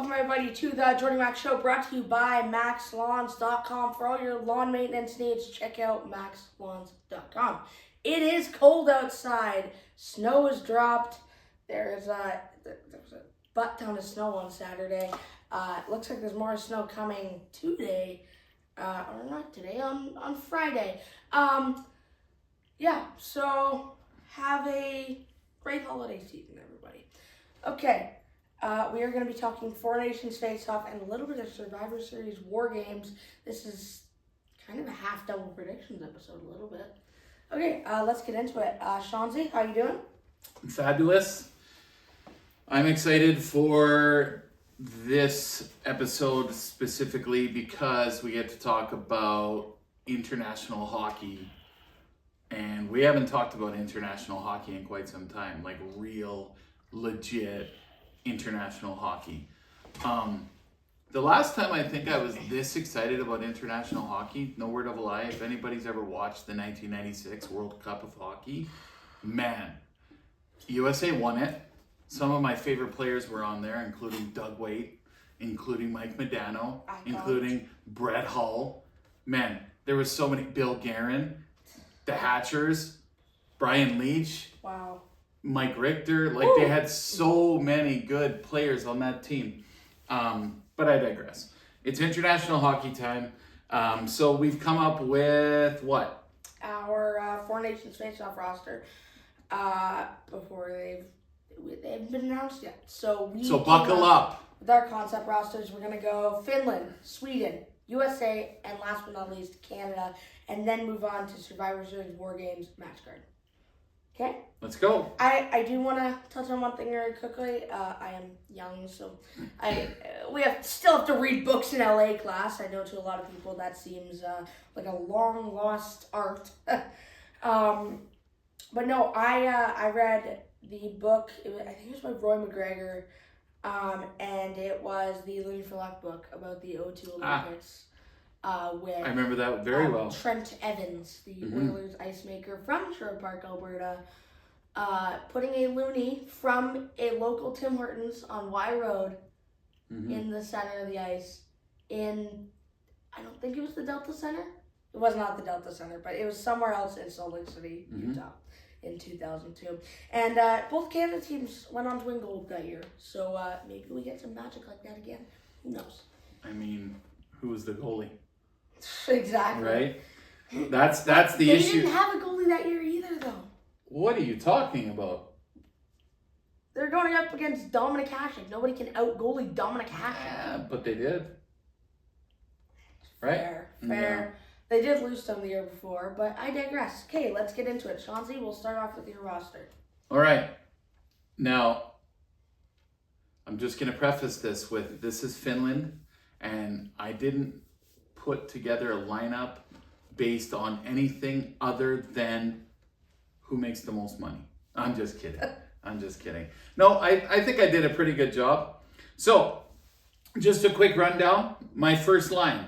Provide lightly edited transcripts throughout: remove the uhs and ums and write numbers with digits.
welcome everybody to the Jordy Max Show, brought to you by MaxLawns.com. For all your lawn maintenance needs, check out MaxLawns.com. It is cold outside. Snow has dropped. There's a butt ton of snow on Saturday. It looks like there's more snow coming today, or not today, on Friday. So have a great holiday season, everybody. Okay. We are going to be talking Four Nations Faceoff and a little bit of Survivor Series War Games. This is kind of a half-double predictions episode, a little bit. Okay, let's get into it. Shanzi, how you doing? Fabulous. I'm excited for this episode specifically because we get to talk about international hockey. And we haven't talked about international hockey in quite some time, like real, legit international hockey. The last time I think I was this excited about international hockey, no word of a lie, if anybody's ever watched the 1996 World Cup of Hockey, man, USA won it. Some of my favorite players were on there, including Doug Waite, including Mike Modano, including Brett Hull. Man, there was so many, Bill Guerin, the Hatchers, Brian Leach. Wow. Mike Richter, like they had so many good players on that team. But I digress. It's international hockey time. So we've come up with what? Our Four Nations Faceoff roster. Before they've been announced yet. So buckle up. With our concept rosters, we're gonna go Finland, Sweden, USA, and last but not least, Canada, and then move on to Survivor Series War Games match card. Okay? Let's go. I do want to touch on one thing very quickly. I am young, so we still have to read books in LA class. I know to a lot of people that seems like a long lost art. But no, I read the book. I think it was by Roy McGregor, and it was the Looney for Luck book about the '02 Olympics. With I remember that very well. Trent Evans, the Oilers ice maker from Sherwood Park, Alberta, putting a loonie from a local Tim Hortons on Y Road in the center of the ice I don't think it was the Delta Center. It was not the Delta Center, but it was somewhere else in Salt Lake City, Utah in 2002. And both Canada teams went on to win gold that year. So maybe we get some magic like that again. Who knows? I mean, who was the goalie? Exactly. Right? That's the issue. They didn't have a goalie that year either, though. What are you talking about? They're going up against Dominic Hasek. Nobody can out-goalie Dominic Hasek. Yeah, but they did. Right? Fair. Yeah. They did lose some the year before, but I digress. Okay, let's get into it. Shanzi, we'll start off with your roster. All right. Now, I'm just going to preface this with this is Finland, and I didn't put together a lineup based on anything other than who makes the most money. I'm just kidding. No, I think I did a pretty good job. So, just a quick rundown. My first line.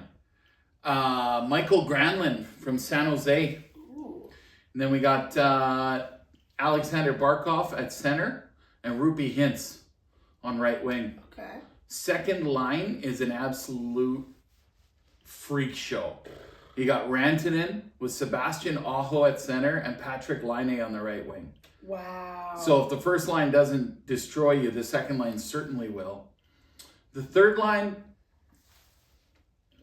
Michael Granlund from San Jose. Ooh. And then we got Alexander Barkov at center and Rupi Hintz on right wing. Okay. Second line is an absolute freak show. You got Rantanen with Sebastian Aho at center and Patrick Laine on the right wing. Wow. So if the first line doesn't destroy you, the second line certainly will. The third line,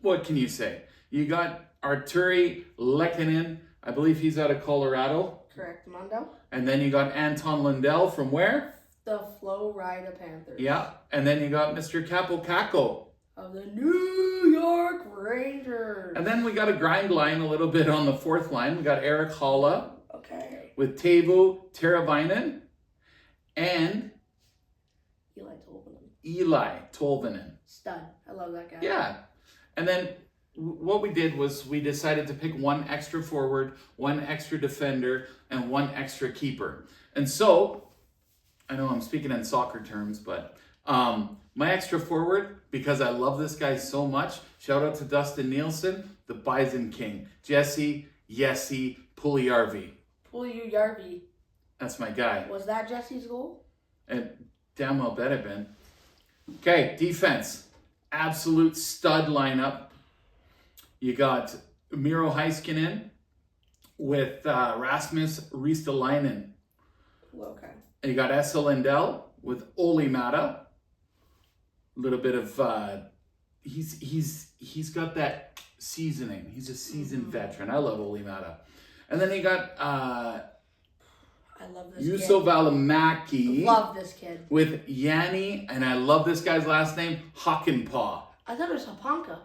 what can you say? You got Arturi Lehkonen, I believe he's out of Colorado. Correct, Mondo. And then you got Anton Lundell from where? The Florida Panthers. Yeah, and then you got Mr. Capo Caco of the New York Rangers. And then we got a grind line a little bit on the fourth line. We got Eric Halla. Okay. With Teuvo Teravainen and Eli Tolvanen. Stud. I love that guy. Yeah. And then what we did was we decided to pick one extra forward, one extra defender, and one extra keeper. And so, I know I'm speaking in soccer terms, but my extra forward, because I love this guy so much, shout out to Dustin Nielsen, the Bison King, Jesse Yessi Puljujarvi. Puljujarvi. That's my guy. Was that Jesse's goal? And damn well bet it been. Okay, defense. Absolute stud lineup. You got Miro Heiskanen with Rasmus Ristolainen. Okay. And you got Esa Lindell with Oli Mata. A little bit of he's got that seasoning. He's a seasoned veteran. I love Oli Mata. And then you got I love this Juuso kid. Välimäki. Love this kid. With Yanni, and I love this guy's last name, Hakanpää. I thought it was Hapanka.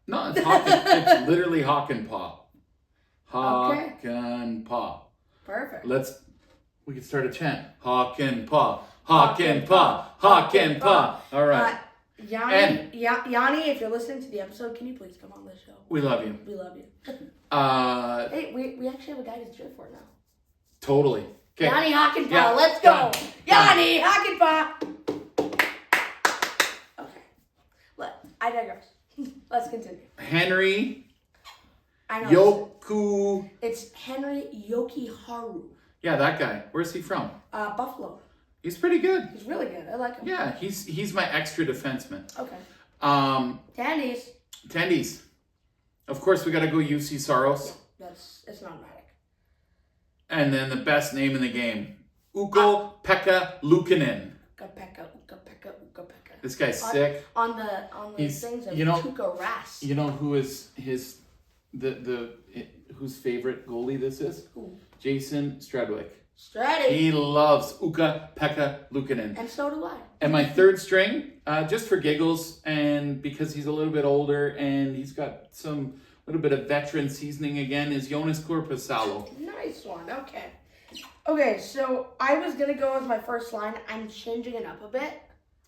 No, it's it's literally Hakanpää. Okay. Hakanpää. Perfect. We can start a chant. Hakanpää. Hakanpää. Hakanpää. All right. Yanni, if you're listening to the episode, can you please come on this show? We love you. We love you. Hey, we actually have a guy to cheer for now. Totally. Okay. Yanni Hakanpää, Yeah, let's go. done. Yanni Hakanpää. Okay. I digress. Let's continue. Henry I know. Yoku. It's Henry Yokiharu. Yeah, that guy. Where's he from? Buffalo. He's pretty good. He's really good. I like him. Yeah, he's my extra defenseman. Okay. Tendies. Of course, we got to go UC Saros. Yeah, it's not automatic. And then the best name in the game, Ukko-Pekka Luukkonen. Ukko-Pekka. This guy's sick. On the things of Tuukka Rask. You know who is whose favorite goalie this is? Who? Jason Stradwick. Straddy. He loves Ukko-Pekka Luukkonen. And so do I. And my third string, just for giggles, and because he's a little bit older and he's got some little bit of veteran seasoning again, is Jonas Korpisalo. Nice one. Okay. Okay, so I was going to go with my first line. I'm changing it up a bit.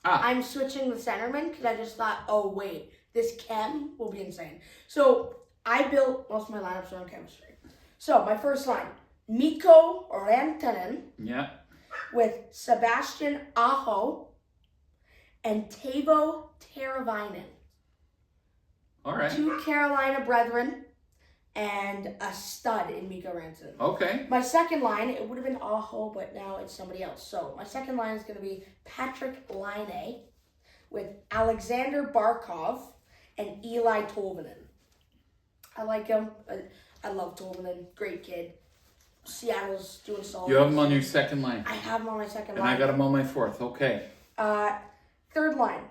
I'm switching the centerman because I just thought, oh, wait, this chem will be insane. So I built most of my lineups around chemistry. So my first line, Mikko Rantanen. Yeah. With Sebastian Aho and Teuvo Teravainen. All right. 2 Carolina brethren and a stud in Mikko Rantanen. Okay. My second line, it would have been Aho, but now it's somebody else. So my second line is going to be Patrick Laine with Alexander Barkov and Eli Tolvanen. I like him. I love Tolvanen. Great kid. Seattle's doing solid. You have him on your second line. I have him on my second line. And I got him on my fourth. Okay. Third line,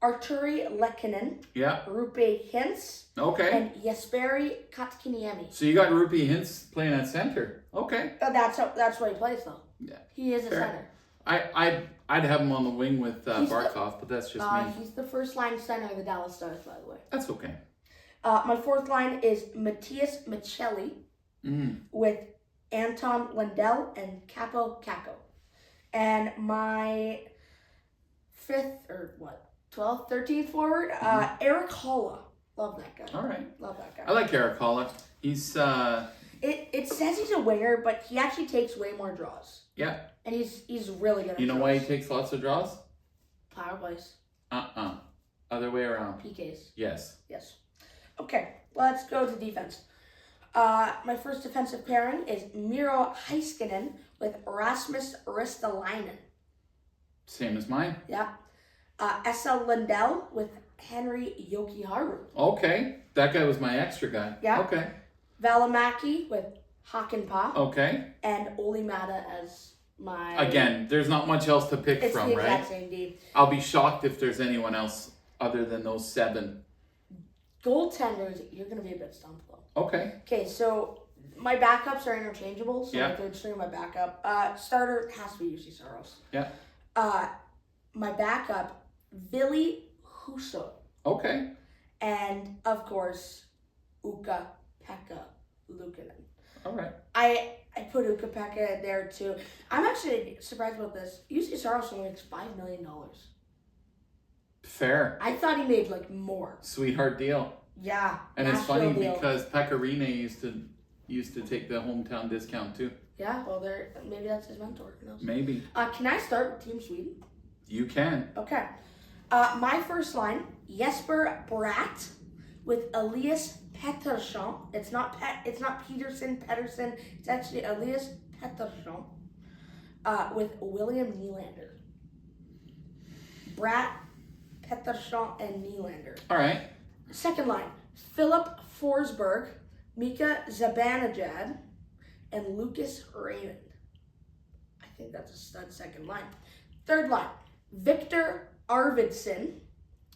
Arturi Lehkonen. Yeah. Rupe Hintz. Okay. And Jesperi Kotkaniemi. So you got Rupi Hintz playing at center. Okay. That's what he plays though. Yeah. He is a Fair. center. I'd have him on the wing with Barkov, but that's just me. He's the first line center of the Dallas Stars, by the way. That's okay. My fourth line is Matthias Michelli with Anton Lundell and Capo Caco. And my 12th, 13th forward, Eric Holla. Love that guy. All right. Love that guy. I like Eric Holla. He's It says he's a winger, but he actually takes way more draws. Yeah. And he's really good at You know draws. why he takes lots of draws? Power plays. Other way around. PKs. Yes. Yes. Okay, let's go to defense. My first defensive pairing is Miro Heiskanen with Rasmus Ristolainen. Same as mine. Yeah. Esa Lindell with Henry Jokiharu. Okay. That guy was my extra guy. Yeah. Okay. Välimäki with Hakanpää. Okay. And Oli Mata as my... Again, there's not much else to pick it's from, the right? exact same D. I'll be shocked if there's anyone else other than those 7. Goaltenders, you're going to be a bit stumped though. Okay. Okay, so my backups are interchangeable. So Yeah. my third string, my backup. Starter has to be UC Saros. Yeah. My backup, Ville Husso. Okay. And, of course, Ukko-Pekka Luukkonen. All right. I put Ukko-Pekka there, too. I'm actually surprised about this. UC Saros only makes $5 million. Fair. I thought he made, more. Sweetheart deal. Yeah. And it's funny deal. because Pecorine used to take the hometown discount, too. Yeah, well, maybe that's his mentor. Who knows? Maybe. Can I start with Team Sweden? You can. Okay. My first line, Jesper Bratt with Elias Pettersson. It's not Pedersen. It's actually Elias Pettersson with William Nylander. Brat, Pettersson, and Nylander. All right. Second line, Philip Forsberg, Mika Zibanejad, and Lucas Raymond. I think that's a stud second line. Third line, Victor Arvidsson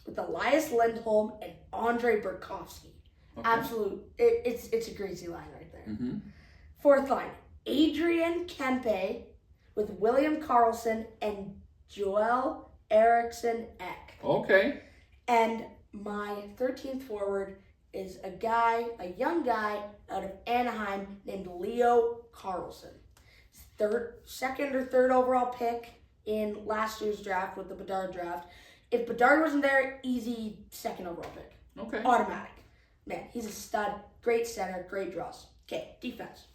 with Elias Lindholm and Andre Burakovsky. Okay. Absolute, it's a greasy line right there. Mm-hmm. Fourth line, Adrian Kempe with William Karlsson and Joel Eriksson Ek. Okay. And my 13th forward is a young guy out of Anaheim named Leo Carlson. Second or third overall pick in last year's draft with the Bedard draft. If Bedard wasn't there, easy second overall pick. Okay. Automatic. Man, he's a stud. Great center, great draws. Okay, defense.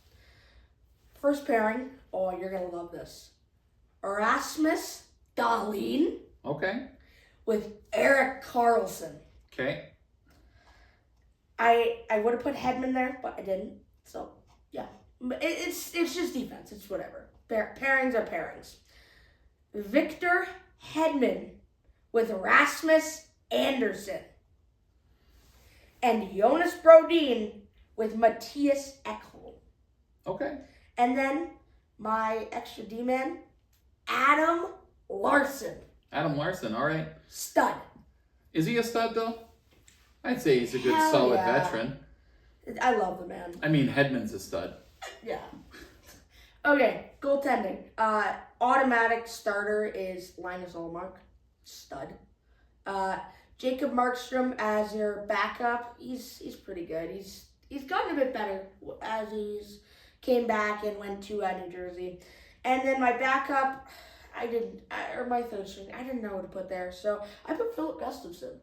First pairing. Oh, you're going to love this. Erasmus Dahlin Okay. with Erik Karlsson. Okay. I would have put Hedman there, but I didn't. So, yeah. But it's just defense. It's whatever. Pairings are pairings. Victor Hedman with Rasmus Anderson. And Jonas Brodin with Matthias Ekholm. Okay. And then my extra D-man, Adam Larson. Adam Larson. All right. Stud. Is he a stud though? I'd say he's a good, Hell solid yeah. veteran. I love the man. I mean, Hedman's a stud. Yeah. Okay, goaltending. Automatic starter is Linus Ullmark. Stud. Jacob Markstrom as your backup. He's pretty good. He's gotten a bit better as he's came back and went to New Jersey. And then my backup, my third string, I didn't know what to put there. So I put Philip Gustafson.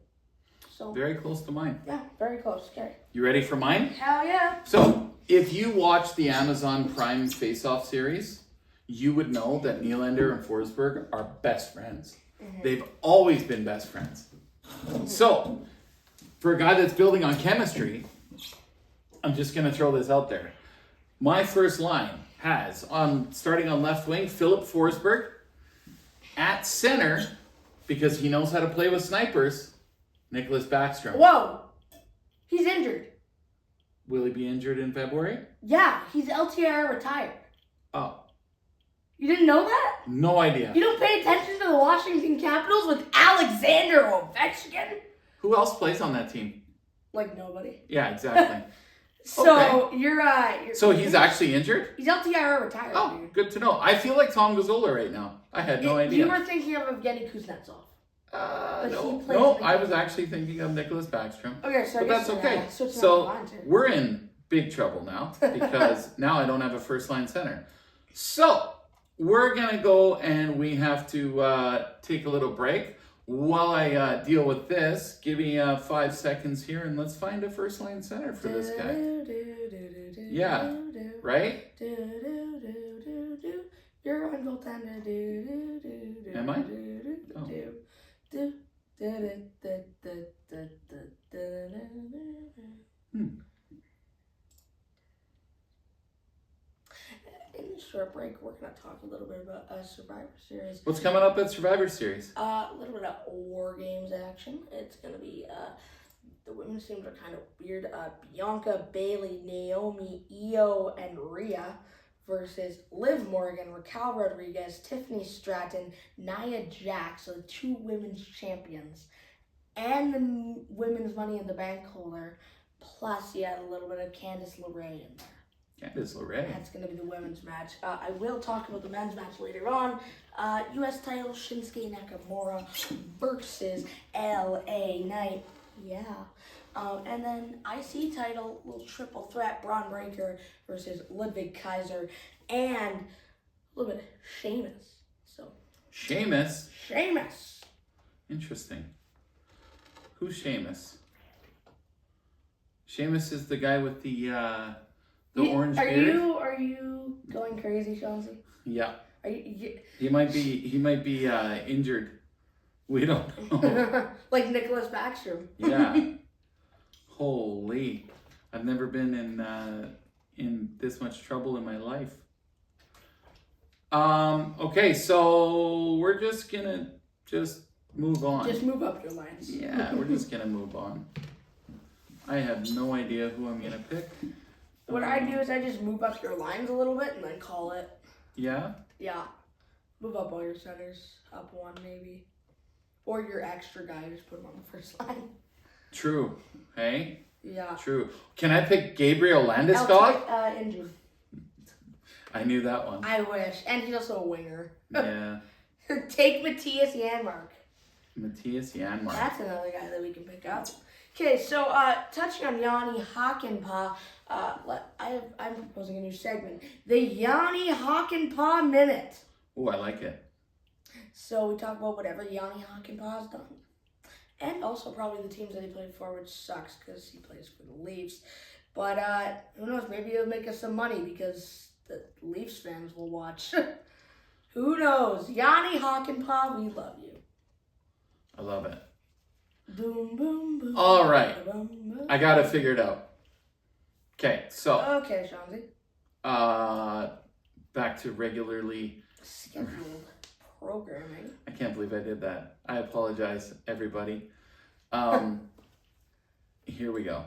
So Very close to mine. yeah, very close. Okay. You ready for mine? Hell yeah. So, if you watch the Amazon Prime Faceoff series, you would know that Nylander and Forsberg are best friends. Mm-hmm. They've always been best friends. So, for a guy that's building on chemistry, I'm just going to throw this out there. My first line has, starting on left wing, Philip Forsberg. At center, because he knows how to play with snipers, Nicholas Backstrom. Whoa. He's injured. Will he be injured in February? Yeah, he's LTIR retired. Oh, You didn't know that? no idea. You don't pay attention to the Washington Capitals with Alexander Ovechkin? Who else plays on that team? Like nobody. Yeah, exactly. So you're So he's actually injured? he's LTIR retired. Oh, Dude. good to know. I feel like Tom Gazzola right now. I had no idea. You were thinking of Evgeny Kuznetsov. But he plays No, in the I was game. actually thinking of Nicholas Backstrom. Okay, so I But guess that's okay. switching up So lines here. we're in big trouble now because now I don't have a first line center. So we're going to go and we have to take a little break. While I deal with this, give me 5 seconds here and let's find a first line center for this guy. Yeah, right? You're on goaltender. Am I? In the short break, we're going to talk a little bit about Survivor Series. What's coming up at Survivor Series? A little bit of War Games action. It's going to be, the women's teams are kind of weird. Bianca, Bailey, Naomi, Io, and Rhea versus Liv Morgan, Raquel Rodriguez, Tiffany Stratton, Nia Jax, so the 2 women's champions, and the women's Money in the Bank holder, plus you had a little bit of Candice LeRae in there. Candice LeRae. That's going to be the women's match. I will talk about the men's match later on. U.S. title, Shinsuke Nakamura versus L.A. Knight. Yeah. And then IC title, little triple threat, Braun Breaker versus Ludwig Kaiser, and a little bit of Sheamus. So Sheamus? Sheamus. Interesting. Who's Sheamus? Sheamus is the guy with the orange beard. Are you going crazy, Chauncey? Yeah. Are you He might be injured. We don't know. like Nicholas Backstrom? Yeah. Holy! I've never been in this much trouble in my life. Okay, so we're just gonna move on. Just move up your lines. Yeah, we're just gonna move on. I have no idea who I'm gonna pick. What I do is I just move up your lines a little bit and then call it. Yeah? Yeah. Move up all your centers. Up one, maybe. Or your extra guy, just put him on the first line. True. Hey? Yeah. True. Can I pick Gabriel Landeskog? Injured. I knew that one. I wish. And he's also a winger. Yeah. Take Matthias Janmark. Matthias Janmark. That's another guy that we can pick up. Okay, so touching on Yanni Hakanpää, I'm proposing a new segment. The Yanni Hakanpää Minute. Oh, I like it. So we talk about whatever Yanni Hakanpää has done. And also probably the teams that he played for, which sucks because he plays for the Leafs. But who knows, maybe he'll make us some money because the Leafs fans will watch. Who knows? Yanni Hakanpää, we love you. I love it. Boom, boom, boom. All right. Boom, boom. I got it figured out. Okay, so. Okay, Shanzi. Back to regularly Scheduled programming. I can't believe I did that. I apologize, everybody. Here we go.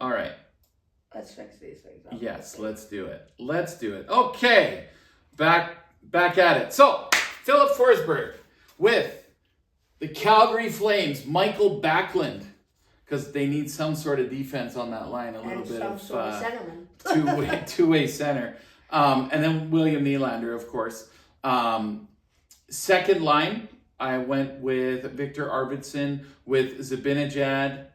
All right. Let's fix these things up. Yes, let's do it. Let's do it. Okay. Back at it. So, Philip Forsberg with the Calgary Flames, Michael Backlund, because they need some sort of defense on that line, a little bit of centerman. two-way center. And then William Nylander, of course. Second line, I went with Victor Arvidsson with Zibanejad,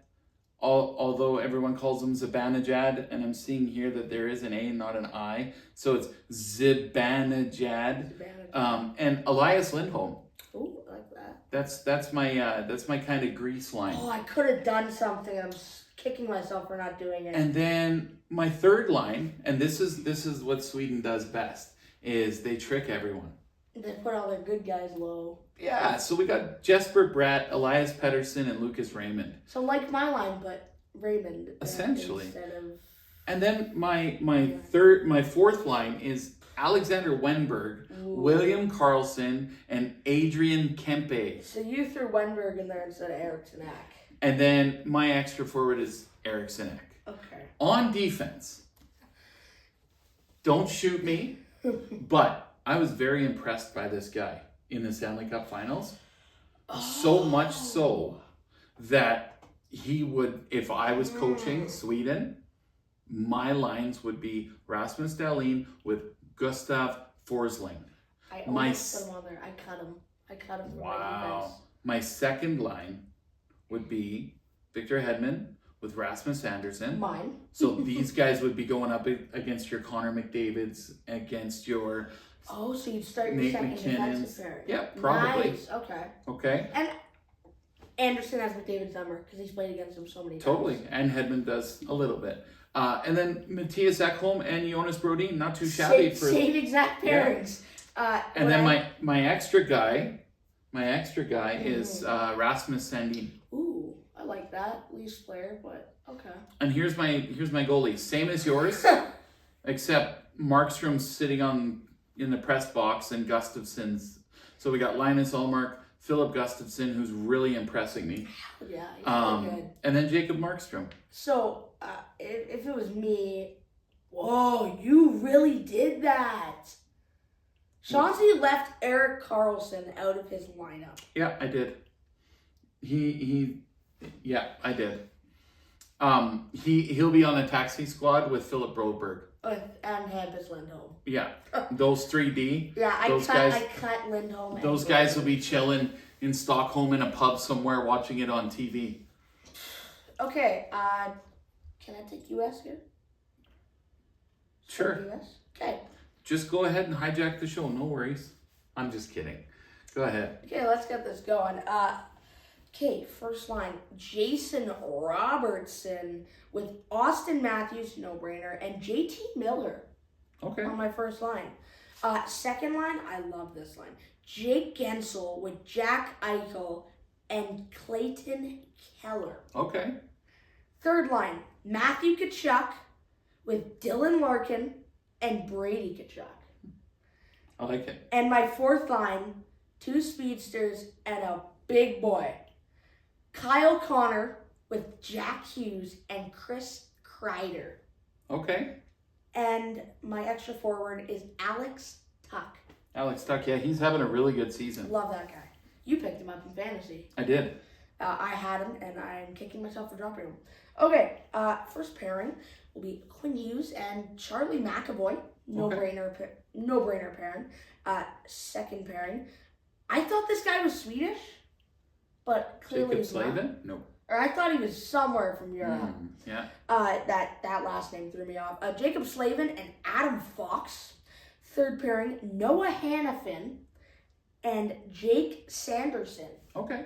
although everyone calls him Zibanejad, and I'm seeing here that there is an A, not an I, so it's Zibanejad. And Elias Lindholm. Ooh, I like that. That's my kind of grease line. Oh, I could have done something. I'm kicking myself for not doing it. And then my third line, and this is what Sweden does best, is they trick everyone. They put all their good guys low. Yeah, so we got Jesper Bratt, Elias Pettersson, and Lucas Raymond. So like my line, but Raymond. Essentially. Instead of... And then my fourth line is Alexander Wenberg, William Karlsson, and Adrian Kempe. So you threw Wenberg in there instead of Eriksson Ek. And then my extra forward is Eriksson Ek. Okay. On defense, don't shoot me, but I was very impressed by this guy in the Stanley Cup Finals. So much so that he would, if I was coaching Sweden, my lines would be Rasmus Dahlin with Gustav Forsling. I almost put him on there. I cut him. Wow. My second line would be Victor Hedman with Rasmus Andersson. Mine. So these guys would be going up against your Connor McDavids, against your Oh, so you'd start your Nate second McKinnon's. defensive pair. Yeah, probably. Nice. Okay. Okay. And Anderson has McDavid's number because he's played against him so many times. Totally. And Hedman does a little bit. And then Matthias Ekholm and Jonas Brodin, not too shabby for same exact pairings. Yeah. And then my extra guy is Rasmus Sandin. Ooh, I like that. Least player, but okay. And here's my goalie, same as yours, except Markstrom's sitting in the press box and Gustafsson's. So we got Linus Ullmark, Philip Gustafsson, who's really impressing me. Yeah, he's really good. And then Jacob Markstrom. So if it was me, whoa, you really did that. Chauncey left Erik Karlsson out of his lineup. Yeah, I did. Yeah, I did. He'll be on the taxi squad with Philip Broberg. And Hampus Lindholm. Yeah, those 3D. Yeah, I cut Lindholm. Those guys will be chilling in Stockholm in a pub somewhere watching it on TV. Okay, can I take US here? Sure. US? Okay. Just go ahead and hijack the show, no worries. I'm just kidding. Go ahead. Okay, let's get this going. Okay, first line, Jason Robertson with Austin Matthews, no-brainer, and JT Miller. Okay. On my first line. Second line, I love this line. Jake Gensel with Jack Eichel and Clayton Keller. Okay. Third line, Matthew Tkachuk with Dylan Larkin and Brady Tkachuk. I like it. And my fourth line, two speedsters and a big boy. Kyle Connor with Jack Hughes and Chris Kreider. Okay. And my extra forward is Alex Tuck. Alex Tuck, yeah, he's having a really good season. Love that guy. You picked him up in fantasy. I did. I had him, and I'm kicking myself for dropping him. Okay, first pairing will be Quinn Hughes and Charlie McAvoy. No-brainer pairing. Second pairing. I thought this guy was Swedish, but clearly he's not. No. Or I thought he was somewhere from Europe. Yeah. That last name threw me off. Jacob Slavin and Adam Fox. Third pairing, Noah Hannafin and Jake Sanderson. Okay.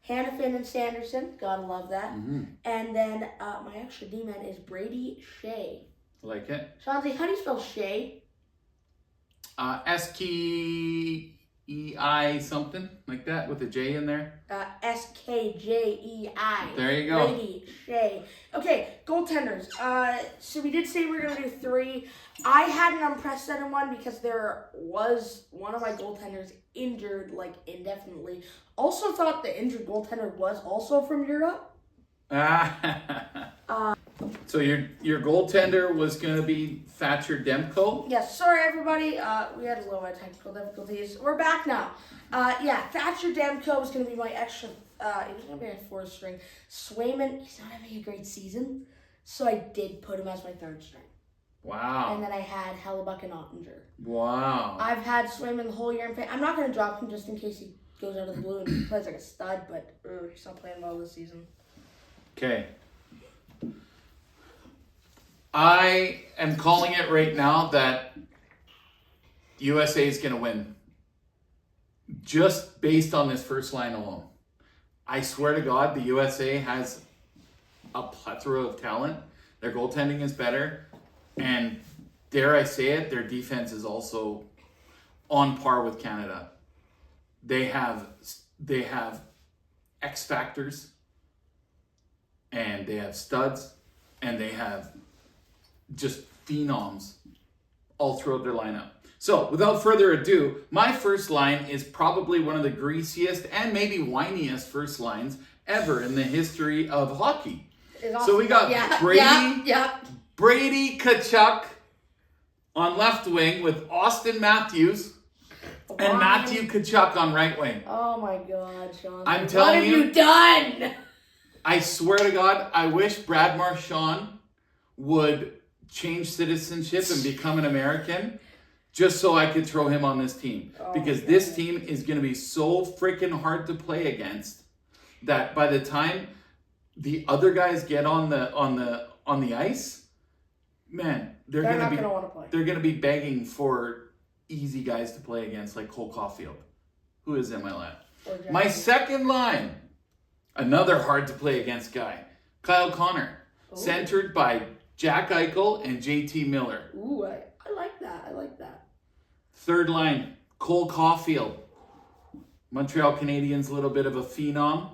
Hannafin and Sanderson, gotta love that. Mm-hmm. And then my extra D-man is Brady Shea. Like it. Shanti, how do you spell Shea? S-K-E-I something like that with a J in there. S-K-J-E-I. There you go. Brady Shea. Okay, goaltenders. So we did say we were going to do 3. I had an unprecedented one because there was one of my goaltenders injured, like, indefinitely. Also thought the injured goaltender was also from Europe. So your goaltender was going to be Thatcher Demko? Yes, sorry everybody. We had a little bit of technical difficulties. We're back now. Thatcher Demko was going to be my extra. He was going to be my 4th string. Swayman, he's not having a great season, so I did put him as my 3rd string. Wow. And then I had Hellebuck and Ottinger. Wow. I've had Swayman the whole year. I'm not going to drop him just in case he goes out of the blue and plays like a stud, but he's not playing well this season. Okay. I am calling it right now that USA is going to win. Just based on this first line alone. I swear to God, the USA has a plethora of talent. Their goaltending is better. And dare I say it, their defense is also on par with Canada. They have X factors, and they have studs, and they have just phenoms all throughout their lineup. So, without further ado, my first line is probably one of the greasiest and maybe whiniest first lines ever in the history of hockey. Awesome. So we got Brady Tkachuk on left wing with Austin Matthews and Matthew Tkachuk on right wing. Oh my God, Sean. I'm telling you. What have you done? I swear to God, I wish Brad Marchand would change citizenship and become an American just so I could throw him on this team. Because this team is going to be so freaking hard to play against that by the time the other guys get on the ice, man, they're gonna be begging for easy guys to play against, like Cole Caulfield, who is in my lap. My second line, another hard to play against guy, Kyle Connor, centered by Jack Eichel and JT Miller. Ooh, I like that. I like that. Third line, Cole Caulfield, Montreal Canadiens, a little bit of a phenom,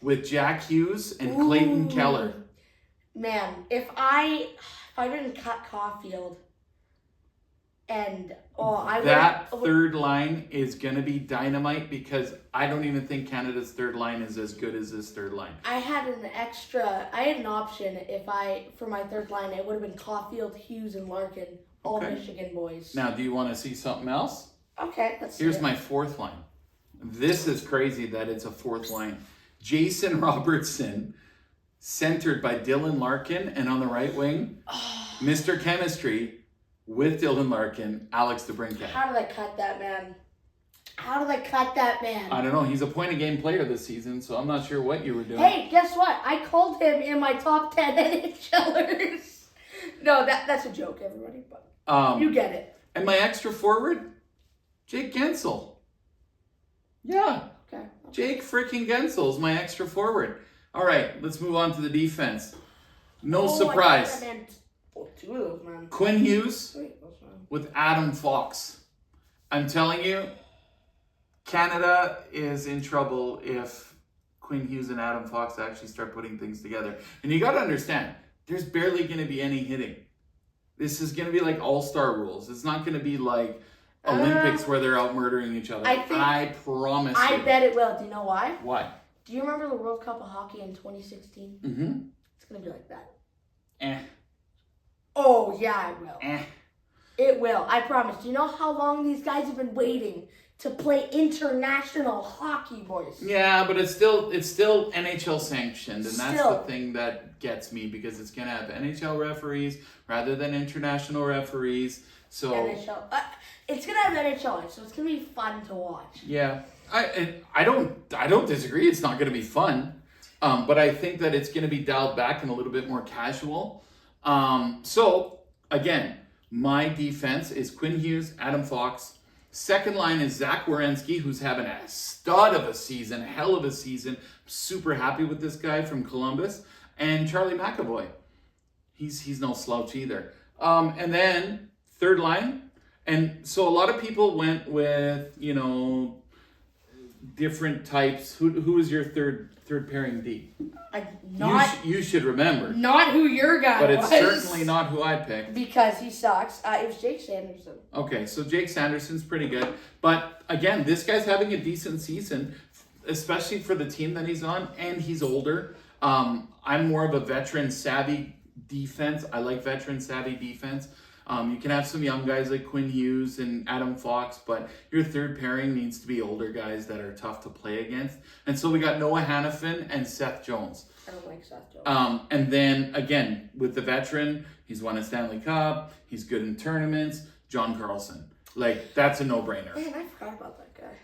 with Jack Hughes and Clayton Keller. Man, if I didn't cut Caulfield and third line is going to be dynamite because I don't even think Canada's third line is as good as this third line. I had an option for my third line, it would have been Caulfield, Hughes, and Larkin, all Michigan boys. Now, do you want to see something else? Okay, let's see. Here's my fourth line. This is crazy that it's a fourth line. Jason Robertson, centered by Dylan Larkin, and on the right wing, Mr. Chemistry with Dylan Larkin, Alex DeBrincat. How did I cut that man? I don't know. He's a point-a-game player this season, so I'm not sure what you were doing. Hey, guess what? I called him in my top 10 NHLers. No, that's a joke, everybody, but you get it. And my extra forward, Jake Gensel. Yeah. Okay. Jake freaking Gensel is my extra forward. All right, let's move on to the defense. No surprise. Two of those, man. Quinn Hughes with Adam Fox. I'm telling you, Canada is in trouble if Quinn Hughes and Adam Fox actually start putting things together. And you got to understand, there's barely going to be any hitting. This is going to be like all-star rules. It's not going to be like Olympics where they're out murdering each other. I promise you. I bet it will. Do you know why? Why? Do you remember the World Cup of Hockey in 2016? Mm-hmm. It's going to be like that. Eh. Oh, yeah, it will. Eh. It will. I promise. Do you know how long these guys have been waiting to play international hockey, boys? Yeah, but it's still NHL sanctioned, and that's the thing that gets me, because it's gonna have NHL referees rather than international referees. So NHL, it's gonna have NHL, so it's gonna be fun to watch. Yeah, I don't disagree. It's not gonna be fun, but I think that it's gonna be dialed back and a little bit more casual. So again, my defense is Quinn Hughes, Adam Fox. Second line is Zach Werenski, who's having a stud of a season, hell of a season. Super happy with this guy from Columbus. And Charlie McAvoy. He's no slouch either. And then third line. And so a lot of people went with, different types. Who is your third pairing D? You should remember. Not who your guy was. But it's certainly not who I picked. Because he sucks. It was Jake Sanderson. Okay, so Jake Sanderson's pretty good. But again, this guy's having a decent season, especially for the team that he's on, and he's older. I'm more of a veteran-savvy defense. I like veteran-savvy defense. You can have some young guys like Quinn Hughes and Adam Fox, but your third pairing needs to be older guys that are tough to play against. And so we got Noah Hannafin and Seth Jones. I don't like Seth Jones. And then, again, with the veteran, he's won a Stanley Cup. He's good in tournaments. John Carlson. That's a no-brainer. Man, I forgot about that guy.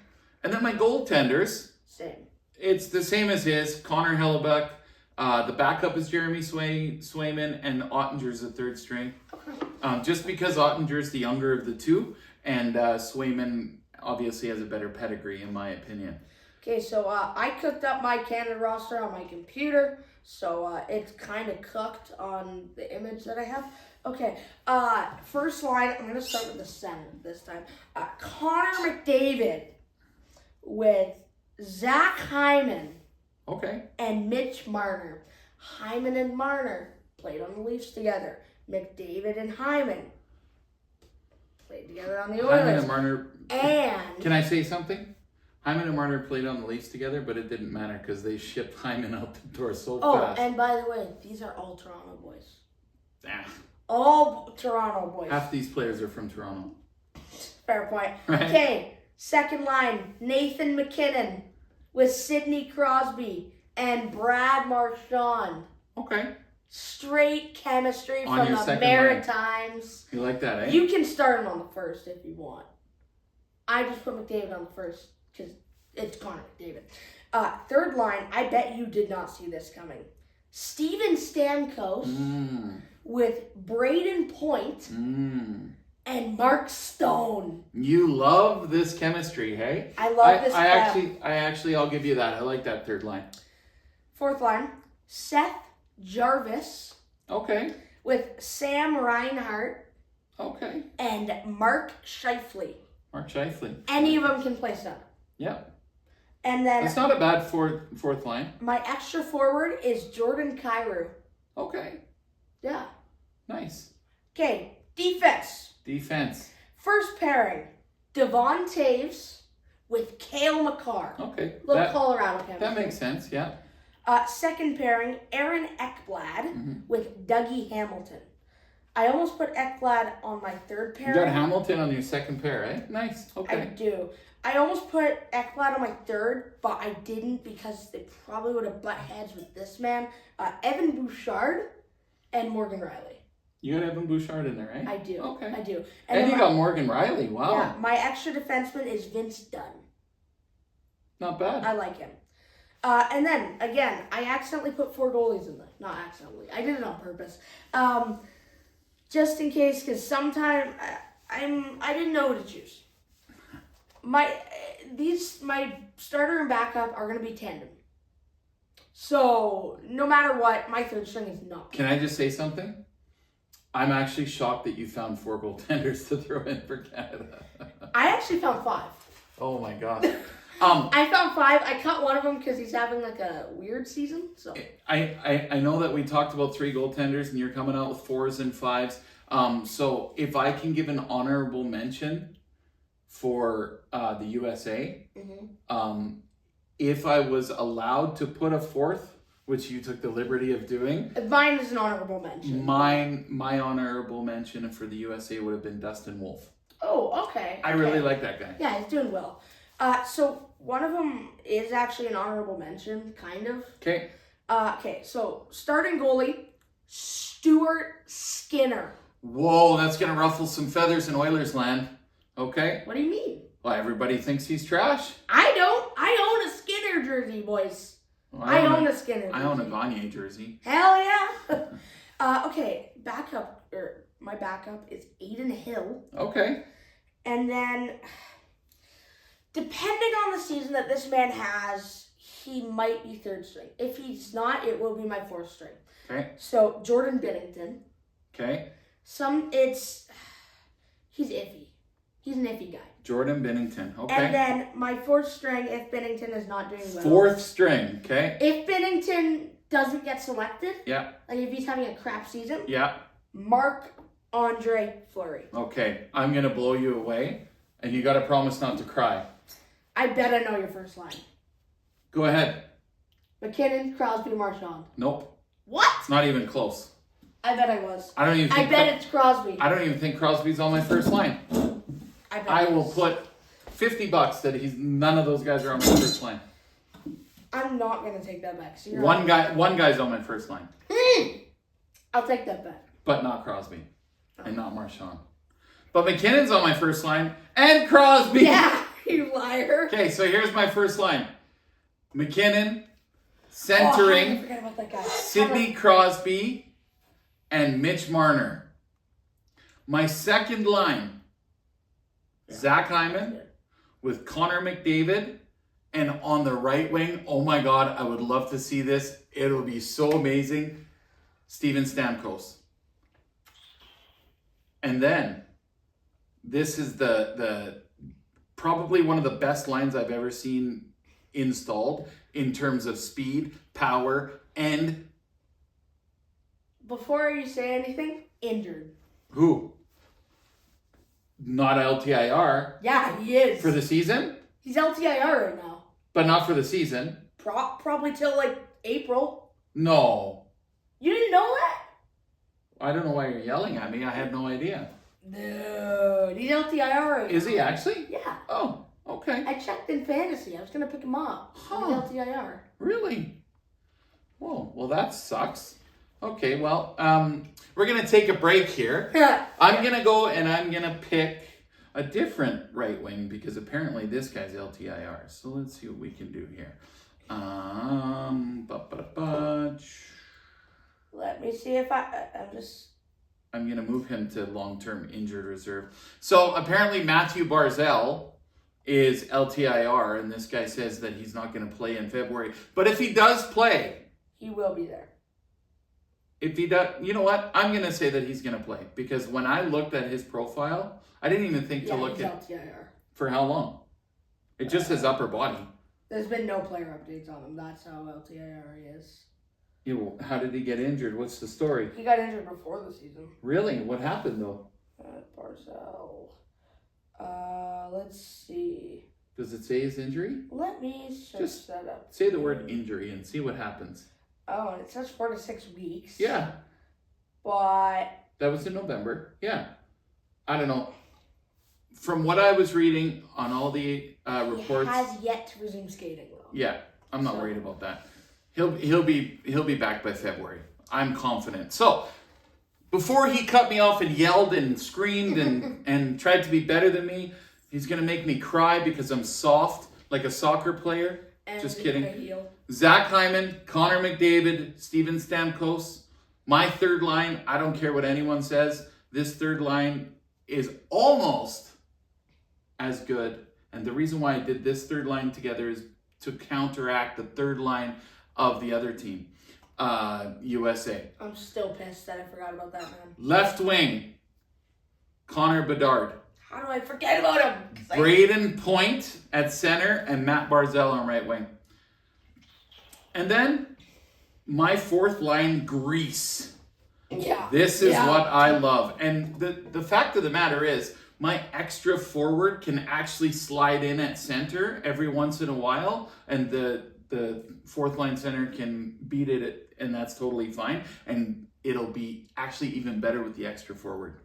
And then my goaltenders. Same. It's the same as his. Connor Hellebuck. The backup is Jeremy Swayman, and Ottinger's the third string. Okay. Just because Ottinger's the younger of the two, and Swayman obviously has a better pedigree, in my opinion. Okay, so I cooked up my Canada roster on my computer, so it's kind of cooked on the image that I have. Okay, first line, I'm going to start with the center this time. Connor McDavid with Zach Hyman. Okay. And Mitch Marner. Hyman and Marner played on the Leafs together. McDavid and Hyman played together on the Oilers. Hyman and Marner. And can I say something? Hyman and Marner played on the Leafs together, but it didn't matter because they shipped Hyman out the door so fast. Oh, and by the way, these are all Toronto boys. Ah. All Toronto boys. Half these players are from Toronto. Fair point. Right. Okay, second line, Nathan McKinnon with Sidney Crosby and Brad Marchand. Okay. Straight chemistry on from the Maritimes. You like that, eh? You can start him on the first if you want. I just put McDavid on the first because it's Connor McDavid. Third line, I bet you did not see this coming. Steven Stamkos with Braden Point and Mark Stone. You love this chemistry, hey? I love this. I'll give you that. I like that third line. Fourth line, Seth Jarvis. Okay. With Sam Reinhart. Okay. And Mark Scheifele. Mark Scheifele. Any of them can play center. Yeah. And then it's not a bad fourth line. My extra forward is Jordan Kyrou. Okay. Yeah. Nice. Okay. Defense. First pairing, Devon Taves with Cale Makar. Okay. Little Colorado chemistry. That makes sense, yeah. Second pairing, Aaron Ekblad with Dougie Hamilton. I almost put Ekblad on my third pairing. You got Hamilton on your second pair, eh? Nice. Okay. I do. I almost put Ekblad on my third, but I didn't because they probably would have butt heads with this man. Evan Bouchard and Morgan Riley. You got Evan Bouchard in there, eh? I do. Okay. I do. And you got Morgan Riley. Wow. Yeah. My extra defenseman is Vince Dunn. Not bad. I like him. And then, again, I accidentally put 4 goalies in there. Not accidentally. I did it on purpose. Just in case, because sometimes I didn't know what to choose. My starter and backup are going to be tandem. So, no matter what, my third string is not. Can I just say something? I'm actually shocked that you found 4 goaltenders to throw in for Canada. I actually found 5. Oh my god. I found 5. I cut one of them because he's having like a weird season. So I know that we talked about 3 goaltenders and you're coming out with 4s and 5s. So if I can give an honorable mention for the USA. Mm-hmm. If I was allowed to put a fourth, which you took the liberty of doing, Mine is an honorable mention. My honorable mention for the USA would have been Dustin Wolf. Oh, okay. I really like that guy. Yeah, he's doing well. So one of them is actually an honorable mention, kind of. Okay. Okay, so starting goalie, Stuart Skinner. Whoa, that's going to ruffle some feathers in Oilers land. Okay. What do you mean? Well, everybody thinks he's trash. I don't. I own a Skinner jersey, boys. Well, I own a Skinner jersey. I own a Gagne jersey. Hell yeah. Okay, my backup is Aiden Hill. Okay. And then, depending on the season that this man has, he might be third string. If he's not, it will be my fourth string. Okay. So, Jordan Binnington. Okay. He's iffy. He's an iffy guy. Jordan Binnington. Okay. And then my fourth string, if Binnington is not doing well. Fourth string. Okay. If Binnington doesn't get selected. Yeah. Like if he's having a crap season. Yeah. Marc-Andre Fleury. Okay. I'm going to blow you away. And you got to promise not to cry. I bet I know your first line. Go ahead. McKinnon, Crosby, Marchand. Nope. What? It's not even close. I bet I was. I don't even think I bet it's Crosby. I don't even think Crosby's on my first line. I will put $50 that none of those guys are on my first line. I'm not gonna take that back. So One guy's on my first line. I'll take that back. But not Crosby. And not Marchand. But McKinnon's on my first line. And Crosby! Yeah, you liar. Okay, so here's my first line. McKinnon, I centering, forgot about that guy. Sidney Crosby, and Mitch Marner. My second line, Zach Hyman with Connor McDavid, and on the right wing, oh my God, I would love to see this. It'll be so amazing. Steven Stamkos. And then, this is the probably one of the best lines I've ever seen installed in terms of speed, power, and... Before you say anything, injured. Who? Not LTIR. Yeah, he is. For the season? He's LTIR right now. But not for the season. Probably till like April. No. You didn't know that? I don't know why you're yelling at me. I had no idea. Dude, he's LTIR right Is now. he actually? Yeah. Oh, okay. I checked in fantasy. I was going to pick him up. Huh. He's LTIR. Really? Whoa, well that sucks. Okay, well, we're going to take a break here. I'm going to go and I'm going to pick a different right wing because apparently this guy's LTIR. So let's see what we can do here. Let me see if I'm going to move him to long-term injured reserve. So apparently Matthew Barzal is LTIR, and this guy says that he's not going to play in February. But if he does play... He will be there. If he does, you know what? I'm going to say that he's going to play. Because when I looked at his profile, I didn't even think to look at... LTIR. For how long? It just says upper body. There's been no player updates on him. That's how LTIR he is. How did he get injured? What's the story? He got injured before the season. Really? What happened, though? Barzal. Let's see. Does it say his injury? Let me search that up. Say the word injury and see what happens. Oh, and it says 4 to 6 weeks. Yeah. But... That was in November. Yeah. I don't know. From what I was reading on all the reports... He has yet to resume skating, though. Yeah. I'm not worried about that. He'll be back by February. I'm confident. So, before he cut me off and yelled and screamed and tried to be better than me, he's going to make me cry because I'm soft like a soccer player. And just kidding. Heel. Zach Hyman, Connor McDavid, Steven Stamkos. My third line, I don't care what anyone says. This third line is almost as good. And the reason why I did this third line together is to counteract the third line of the other team, USA. I'm still pissed that I forgot about that, man. Left wing, Connor Bedard. How do I forget about him? Braden Point at center and Matt Barzal on right wing. And then my fourth line, Grease. Yeah. This is what I love. And the fact of the matter is, My extra forward can actually slide in at center every once in a while, and the fourth line center can beat it, and that's totally fine. And it'll be actually even better with the extra forward.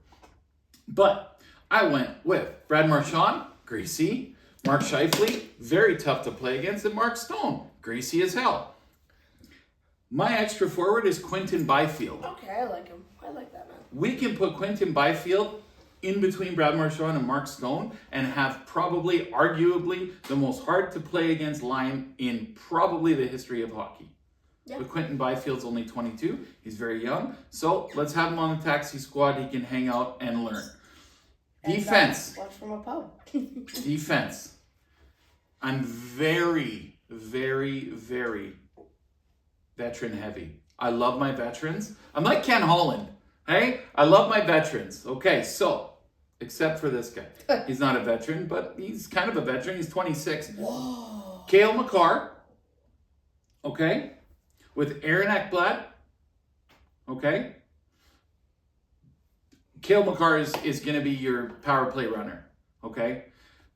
But I went with Brad Marchand, greasy. Mark Scheifele, very tough to play against. And Mark Stone, greasy as hell. My extra forward is Quinton Byfield. Okay, I like him. I like that man. We can put Quinton Byfield in between Brad Marchand and Mark Stone and have probably, arguably, the most hard to play against line in probably the history of hockey. Yeah. But Quinton Byfield's only 22. He's very young. So let's have him on the taxi squad. He can hang out and learn. And defense. Watch from a pub. Defense. I'm very, very, very veteran heavy. I love my veterans. I'm like Ken Holland. Hey, I love my veterans. Okay, so, except for this guy. He's not a veteran, but he's kind of a veteran. He's 26. Whoa. Cale Makar. Okay. With Aaron Ekblad. Okay. Cale Makar is going to be your power play runner. Okay.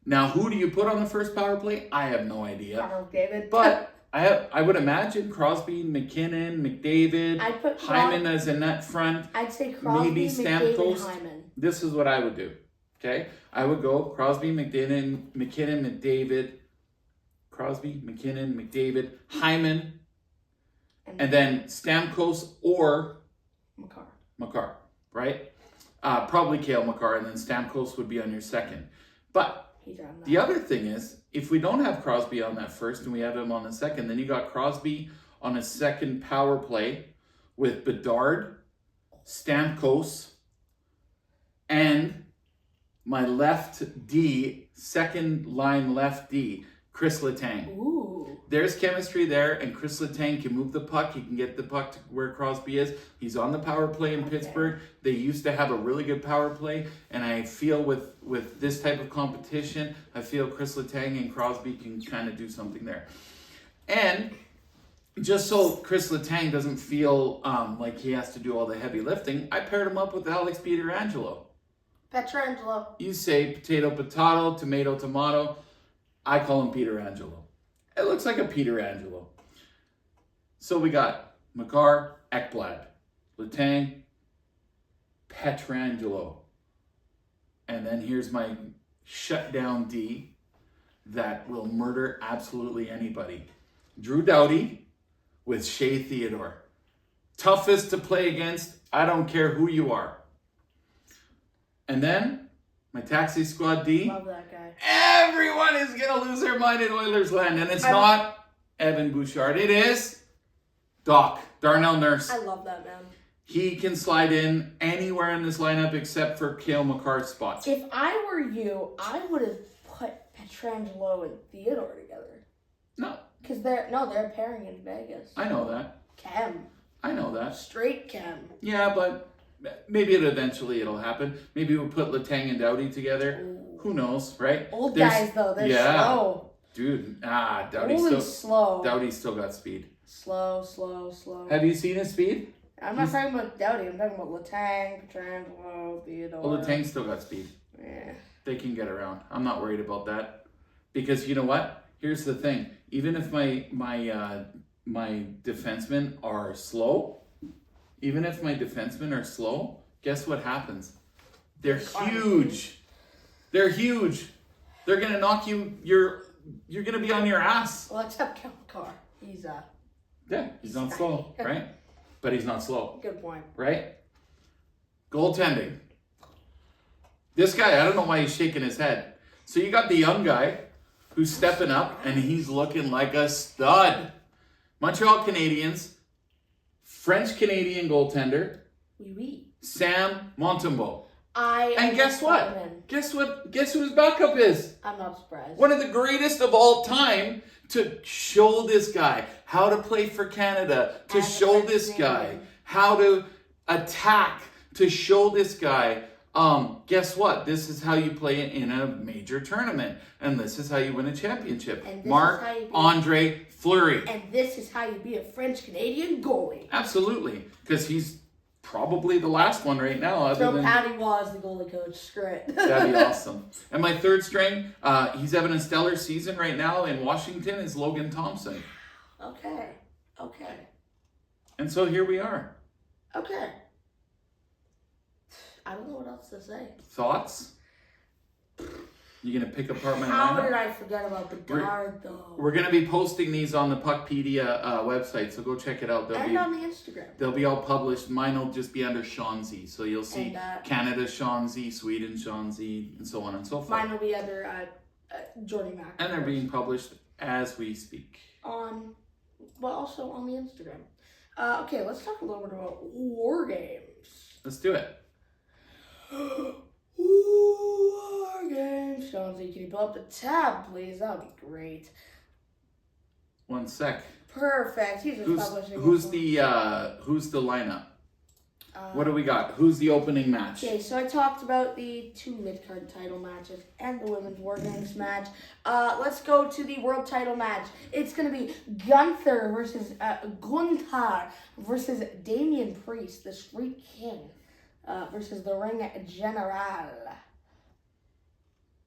Now, who do you put on the first power play? I have no idea. Connor David. But I would imagine Crosby, McKinnon, McDavid, I'd put Hyman as a net front. I'd say Crosby, maybe McDavid, Hyman. This is what I would do. Okay, I would go Crosby, McKinnon, McDavid, Crosby, McKinnon, McDavid, Hyman, and then Stamkos or Makar, right? Probably Cale Makar, and then Stamkos would be on your second. But the other thing is, if we don't have Crosby on that first and we have him on the second, then you got Crosby on a second power play with Bedard, Stamkos, and my left D, second line left D, Chris Letang. Ooh. There's chemistry there, and Chris Letang can move the puck. He can get the puck to where Crosby is. He's on the power play in Pittsburgh. They used to have a really good power play, and I feel with this type of competition, I feel Chris Letang and Crosby can kind of do something there. And just so Chris Letang doesn't feel like he has to do all the heavy lifting, I paired him up with Alex Pietrangelo. Pietrangelo. You say potato, potato, tomato, tomato. I call him Pietrangelo. It looks like a Pietrangelo. So we got Makar, Ekblad, Letang, Pietrangelo. And then here's my shutdown D that will murder absolutely anybody. Drew Doughty with Shea Theodore. Toughest to play against. I don't care who you are. And then my taxi squad D. Love that guy. Everyone is going to lose their mind in Oilers land. And it's not Evan Bouchard. It is Darnell Nurse. I love that man. He can slide in anywhere in this lineup except for Cale Makar's spot. If I were you, I would have put Pietrangelo and Theodore together. No. Because they're pairing in Vegas. I know that. Chem. I know that. Straight chem. Yeah, but maybe eventually it'll happen. Maybe we'll put Letang and Doughty together. Ooh. Who knows, right? Old guys, though. They're slow. Dude, Doughty's slow. Doughty's still got speed. Slow. Have you seen his speed? I'm not talking about Doughty. I'm talking about Letang, Pietrangelo, Theodore. Well, Letang's still got speed. Yeah. They can get around. I'm not worried about that. Because you know what? Here's the thing. Even if my defensemen are slow, guess what happens? They're huge. They're huge. They're gonna knock you. You're gonna be on your ass. Well, except Makar. He's not slow, right? But he's not slow. Good point. Right? Goaltending. This guy, I don't know why he's shaking his head. So you got the young guy who's stepping up, and he's looking like a stud. Montreal Canadiens, French-Canadian goaltender, oui. Sam Montembeault. And guess what? Guess who his backup is? I'm not surprised. One of the greatest of all time to show this guy how to play for Canada, to show this guy how to attack, to show this guy, guess what? This is how you play in a major tournament. And this is how you win a championship. Marc-Andre Fleury. And this is how you be a French-Canadian goalie. Absolutely. Because he's probably the last one right now. Other So than Patty Waugh is the goalie coach. Screw it. that'd be awesome. And my third string, he's having a stellar season right now in Washington, is Logan Thompson. Okay. And so here we are. Okay. I don't know what else to say. Thoughts? You gonna pick apart my How lineup? did I forget about the guard, though? We're gonna be posting these on the Puckpedia website, so go check it out. And on the Instagram. They'll be all published. Mine will just be under Sean Z, so you'll see And, Canada Sean Z, Sweden Sean Z, and so on and so forth. Mine will be under Jordy Mac. And they're being published as we speak. But also on the Instagram. Okay, let's talk a little bit about war games. Let's do it. War games. Sean Z, can you pull up the tab, please? That would be great. 1 sec. Perfect. He's just publishing. Who's the lineup? What do we got? Who's the opening match? Okay, so I talked about the 2 mid-card title matches and the women's War Games match. Let's go to the world title match. It's going to be Gunther versus Damian Priest, the Street King, versus the Ring General.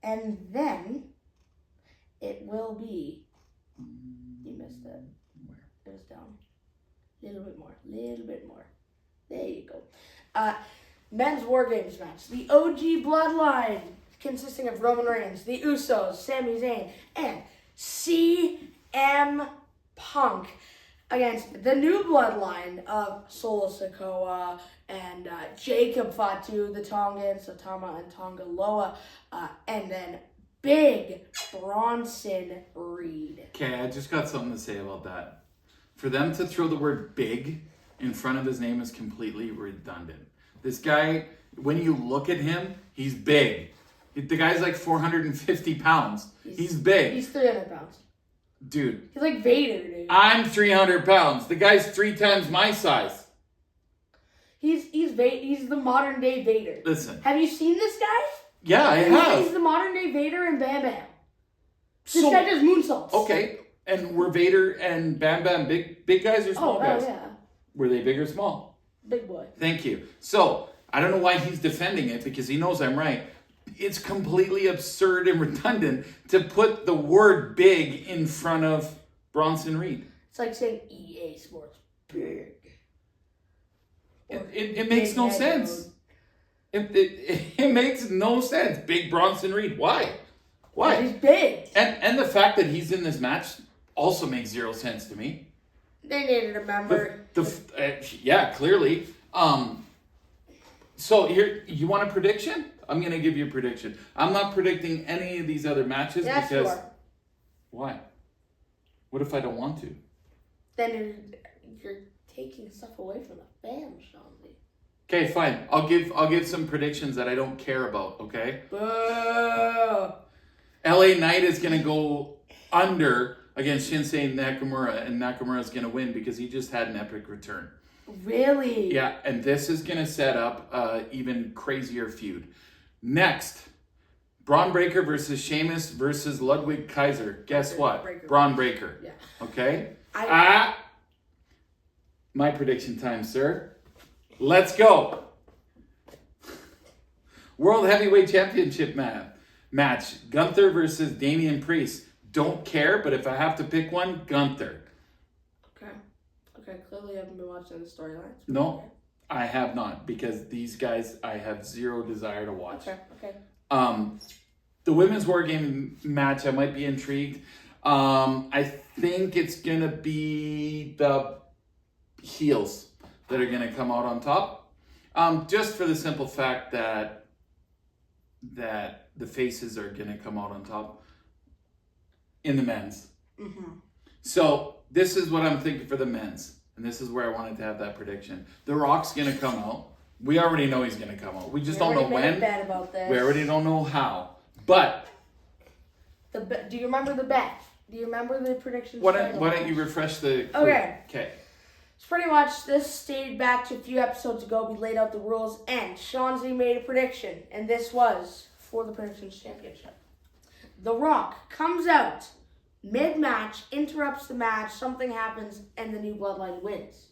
And then it will be... You missed it. Where? It was down. A little bit more. There you go. Men's War Games match. The OG Bloodline, consisting of Roman Reigns, the Usos, Sami Zayn, and CM Punk, against the new Bloodline of Solo Sikoa and Jacob Fatu, the Tongans, Satama and Tonga Loa, and then Big Bronson Reed. Okay, I just got something to say about that. For them to throw the word big in front of his name is completely redundant. This guy, when you look at him, he's big. The guy's like 450 pounds. He's big. He's 300 pounds. Dude. He's like Vader, dude. I'm 300 pounds. The guy's 3 times my size. He's the modern day Vader. Listen. Have you seen this guy? Yeah, I have. He's the modern day Vader and Bam Bam. This guy does moonsaults. Okay. And were Vader and Bam Bam big guys or small guys? Oh, yeah. Were they big or small? Big boy. Thank you. So, I don't know why he's defending it, because he knows I'm right. It's completely absurd and redundant to put the word big in front of Bronson Reed. It's like saying EA Sports big. It makes no sense. It makes no sense. Big Bronson Reed. Why? Yeah, he's big. And the fact that he's in this match also makes 0 sense to me. They needed a member. Yeah, clearly. So here, you want a prediction? I'm going to give you a prediction. I'm not predicting any of these other matches because... Why? What if I don't want to? Then you're taking stuff away from the fans, Sean Lee. Okay, fine. I'll give some predictions that I don't care about, okay? Boo! LA Knight is going to go under against Shinsuke Nakamura, and Nakamura's going to win because he just had an epic return. Really? Yeah, and this is going to set up even crazier feud. Next, Braun Breaker versus Sheamus versus Ludwig Kaiser. Guess what? Braun Breaker. Yeah. Okay? My prediction time, sir. Let's go. World Heavyweight Championship match. Gunther versus Damian Priest. Don't care, but if I have to pick one, Gunther. Okay, clearly I haven't been watching the storylines. No, okay. I have not, because these guys I have zero desire to watch. Okay. The women's war game match, I might be intrigued. I think it's going to be the heels that are going to come out on top. Just for the simple fact that the faces are going to come out on top in the men's. Mm-hmm. So this is what I'm thinking for the men's. And this is where I wanted to have that prediction. The Rock's going to come out. We already know he's going to come out. We just don't know when. Bet about this. We already don't know how. But do you remember the bet? Do you remember the predictions? Why don't you refresh the... Okay. It's pretty much, this stayed back to a few episodes ago. We laid out the rules, and Sean Z made a prediction. And this was for the Predictions Championship. The Rock comes out mid-match, interrupts the match, something happens, and the New Bloodline wins.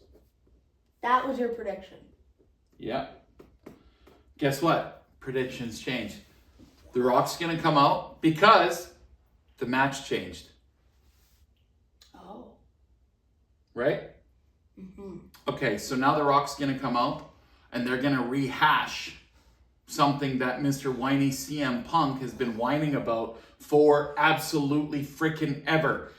That was your prediction. Yeah. Guess what? Predictions change. The Rock's going to come out because the match changed. Oh. Right? Mm-hmm. Okay, so now The Rock's going to come out and they're going to rehash something that Mr. Whiny CM Punk has been whining about for absolutely freaking ever.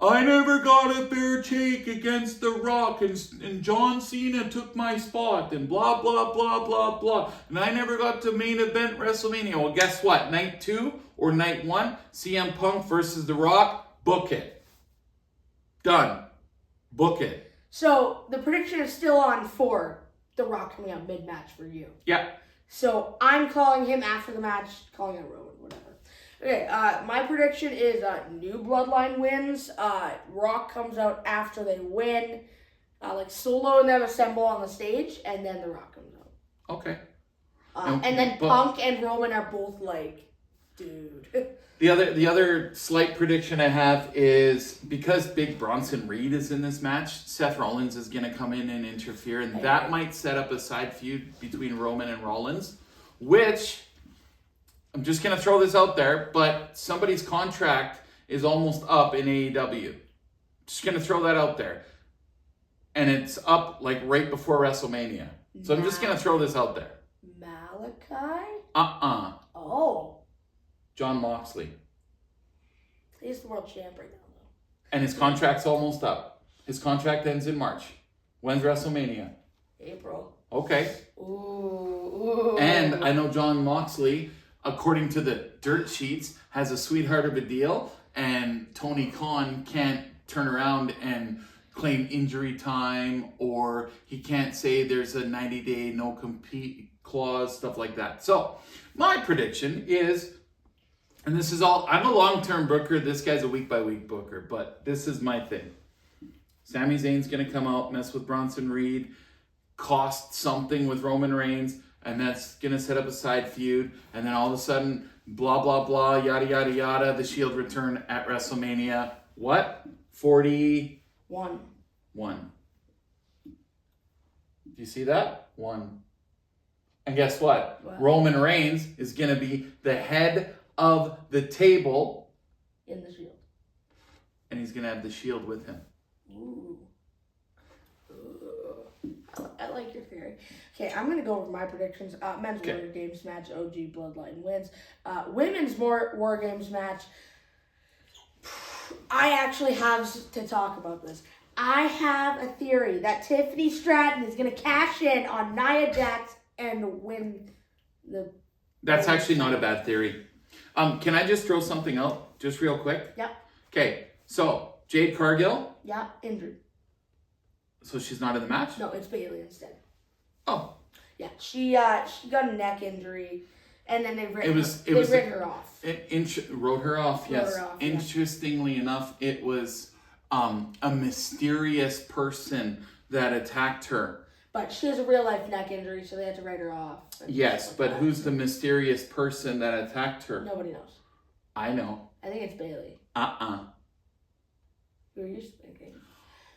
I never got a fair shake against The Rock, and John Cena took my spot, and blah, blah, blah, blah, blah. And I never got to main event WrestleMania. Well, guess what? Night 2 or night 1, CM Punk versus The Rock, book it. Done. Book it. So the prediction is still on for The Rock coming out mid-match for you. Yeah. So I'm calling him after the match, calling out Rowan, whatever. Okay, my prediction is New Bloodline wins. Rock comes out after they win. Like Solo and them assemble on the stage, and then The Rock comes out. Okay. And then Punk and Roman are both like, dude. The other slight prediction I have is because Big Bronson Reed is in this match, Seth Rollins is going to come in and interfere, and that might set up a side feud between Roman and Rollins, which I'm just going to throw this out there, but somebody's contract is almost up in AEW. Just going to throw that out there. And it's up like right before WrestleMania. So I'm just going to throw this out there. Malachi? Oh. John Moxley. He's the world champ right now, though. And his contract's almost up. His contract ends in March. When's WrestleMania? April. Okay. Ooh. And I know John Moxley, according to the dirt sheets, has a sweetheart of a deal, and Tony Khan can't turn around and claim injury time, or he can't say there's a 90-day no-compete clause, stuff like that. So my prediction is, and this is all, I'm a long-term booker, this guy's a week-by-week booker, but this is my thing. Sami Zayn's going to come out, mess with Bronson Reed, cost something with Roman Reigns, and that's going to set up a side feud, and then all of a sudden, blah, blah, blah, yada, yada, yada, the Shield return at WrestleMania, what? 41. Do you see that? 1. And guess what? Roman Reigns is going to be the head of the table. In the Shield. And he's going to have the Shield with him. Ooh. I like your theory. Okay, I'm going to go over my predictions. Men's War Games match, OG Bloodline wins. Women's War Games match, I actually have to talk about this. I have a theory that Tiffany Stratton is going to cash in on Nia Jax and win the... That's actually not a bad theory. Can I just throw something out just real quick? Yep. Okay, so Jade Cargill. Yeah, injured. So she's not in the match? No, it's Bayley instead. Oh. Yeah, she got a neck injury, and then they written her off. Wrote her off, yes. Interestingly enough, it was a mysterious person that attacked her. But she has a real life neck injury, so they had to write her off. Yes, but who's the mysterious person that attacked her? Nobody knows. I know. I think it's Bayley. Who are you thinking?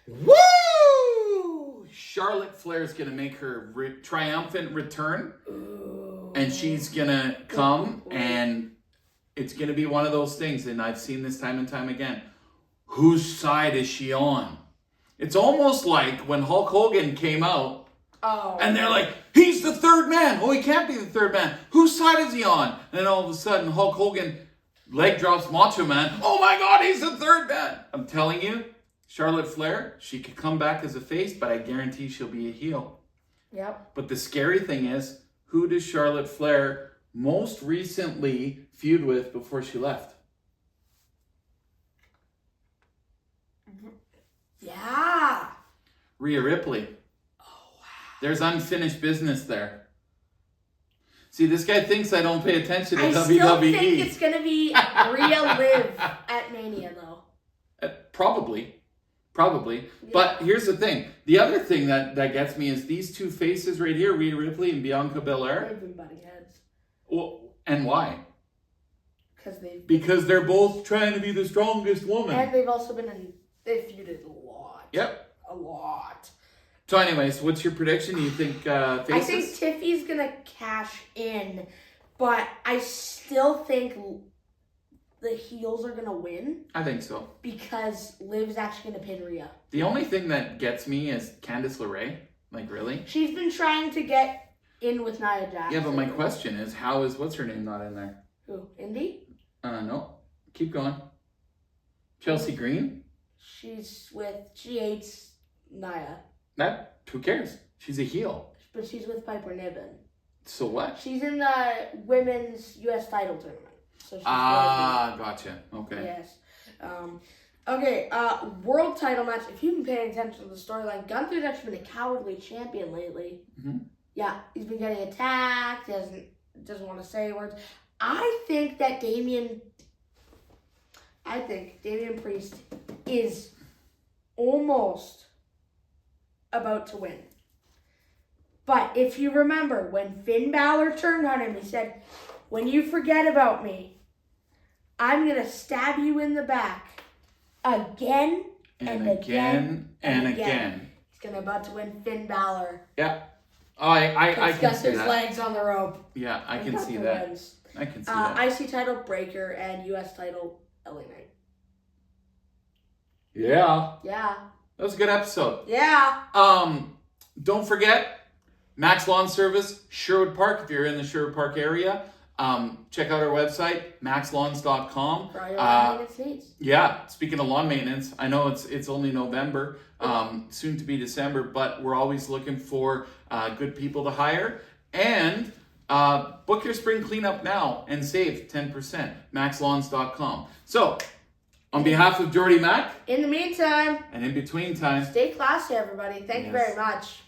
Woo! Charlotte Flair's gonna make her triumphant return. Ooh. And she's gonna come, and it's gonna be one of those things, and I've seen this time and time again. Whose side is she on? It's almost like when Hulk Hogan came out, and they're like, he's the third man. Oh, he can't be the third man. Whose side is he on? And then all of a sudden, Hulk Hogan leg drops Macho Man. Oh my God, he's the third man. I'm telling you, Charlotte Flair, she could come back as a face, but I guarantee she'll be a heel. Yep. But the scary thing is, who does Charlotte Flair most recently feud with before she left? Yeah. Rhea Ripley. Oh, wow. There's unfinished business there. See, this guy thinks I don't pay attention to WWE. I still think it's going to be Rhea Liv at Mania, though. Probably. Yeah. But here's the thing. The other thing that gets me is these two faces right here, Rhea Ripley and Bianca Belair. They've been butting heads. Well, and why? Because they're both trying to be the strongest woman. And they've also they've feuded a lot. Yep. A lot. So anyways, what's your prediction? Do you think Faces? I think Tiffy's going to cash in, but I still think the heels are going to win. I think so. Because Liv's actually going to pin Rhea. The only thing that gets me is Candice LeRae. Like, really? She's been trying to get in with Nia Jax. Yeah, but my question is, how is what's her name not in there? Who? Indy? No. Keep going. Chelsea Green? She hates Nia. Who cares? She's a heel. But she's with Piper Niven. So what? She's in the women's U.S. title tournament. So she's gotcha. Okay. Yes. Okay, world title match. If you've been paying attention to the storyline, Gunther's actually been a cowardly champion lately. Mm-hmm. Yeah, he's been getting attacked. He doesn't want to say words. I think Damian Priest is almost about to win. But if you remember, when Finn Balor turned on him, he said, "When you forget about me, I'm going to stab you in the back again and again. He's about to win Finn Balor. Yeah. Oh, I can see his that. legs on the rope. Yeah, I can see that. Wins. I can see that. IC title Breaker and US title LA Knight. Yeah. Yeah. That was a good episode. Yeah. Don't forget, Max Lawn Service, Sherwood Park, if you're in the Sherwood Park area. Check out our website, maxlawns.com. For all your lawn maintenance needs. Yeah, speaking of lawn maintenance, I know it's only November, soon to be December, but we're always looking for good people to hire. And book your spring cleanup now and save 10%, maxlawns.com. So, on behalf of Jordy Mac. In the meantime. And in between time. Stay classy, everybody. Thank you very much.